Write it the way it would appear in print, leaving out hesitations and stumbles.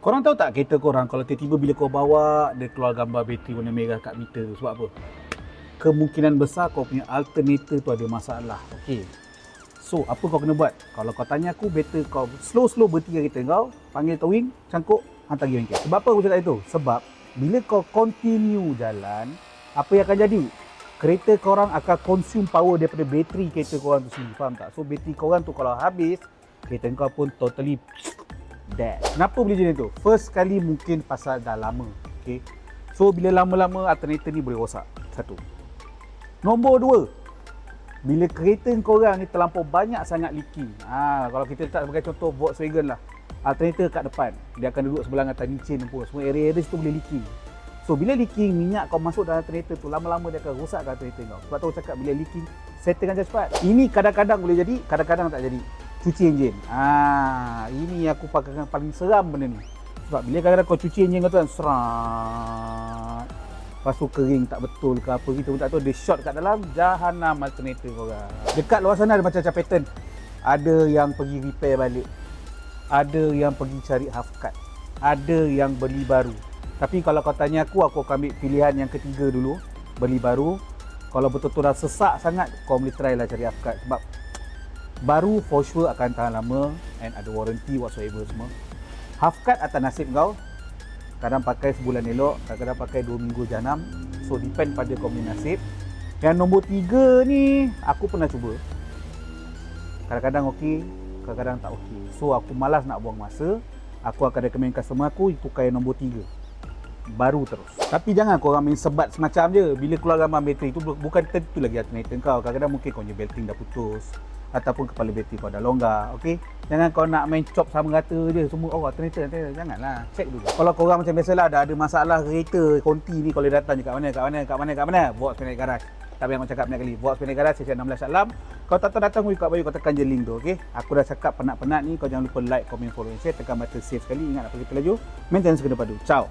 Korang tahu tak kereta korang kalau tiba-tiba bila kau bawa dia keluar gambar bateri warna merah kat meter tu sebab apa? Kemungkinan besar kau punya alternator tu ada masalah. Okey. So, apa kau kena buat? Kalau kau tanya aku, better kau slow berhenti kereta kau, panggil towing, cangkuk, hantar pergi bengkel. Sebab apa aku cakap itu? Sebab bila kau continue jalan, apa yang akan jadi? Kereta korang akan consume power daripada bateri kereta korang tu sendiri. Faham tak? So, bateri korang tu kalau habis, kereta kau pun totally dead. Kenapa boleh jadi tu? First kali mungkin pasal dah lama. Okay. So bila lama-lama alternator ni boleh rosak. Satu. Nombor dua, bila kereta korang ni terlampau banyak sangat leaking. Kalau kita letak sebagai contoh Volkswagen lah, alternator kat depan, dia akan duduk sebelah atas licin pun. Semua area-area situ boleh leaking. So bila leaking, minyak kau masuk dalam alternator tu, lama-lama dia akan rosakkan alternator kau. Sebab tu aku cakap bila leaking, settlekan cepat. Ini kadang-kadang boleh jadi, kadang-kadang tak jadi. Cuci enjin. Ini aku pakai paling seram benda ni. Sebab bila kadang-kadang kau cuci enjin kau tu kan serat. Lepas tu kering tak betul ke apa kita pun tak tahu. Dia short kat dalam jahanam alternator korang. Dekat luar sana ada macam-macam pattern. Ada yang pergi repair balik. Ada yang pergi cari half cut. Ada yang beli baru. Tapi kalau kau tanya aku akan ambil pilihan yang ketiga dulu. Beli baru. Kalau betul-betul dah sesak sangat, kau boleh try lah cari half cut. Sebab baru for sure akan tahan lama and ada warranty whatsoever semua. Half cut atas nasib kau. Kadang pakai sebulan elok, kadang-kadang pakai 2 minggu janam. So depend pada kau punya nasib. Yang nombor 3 ni aku pernah cuba. Kadang-kadang okey, kadang-kadang tak okey. So aku malas nak buang masa. Aku akan recommend customer aku tukar yang nombor 3. Baru terus. Tapi jangan korang main sebat semacam je. Bila keluar gambar bateri tu bukan tentu lagi alternator kau. Kadang-kadang mungkin kau punya belting dah putus ataupun kepala bateri kau dah longgar. Okey, jangan kau nak main chop sama rata je semua. Alternator. Janganlah, check dulu. Kalau korang macam biasalah ada masalah kereta konti ni, kalau datang je kat mana Vox Panic Garage. Tak payah aku cakap banyak kali. Vox Panic Garage Sesi 16 Alam. Kau tak tahu datang kat bawah, kau tekan je link tu. Okey, aku dah cakap penat-penat ni. Kau jangan lupa like, komen, follow and share. Tekan button save sekali. Ingat nak pergi laju. Maintenance kena padu. Ciao.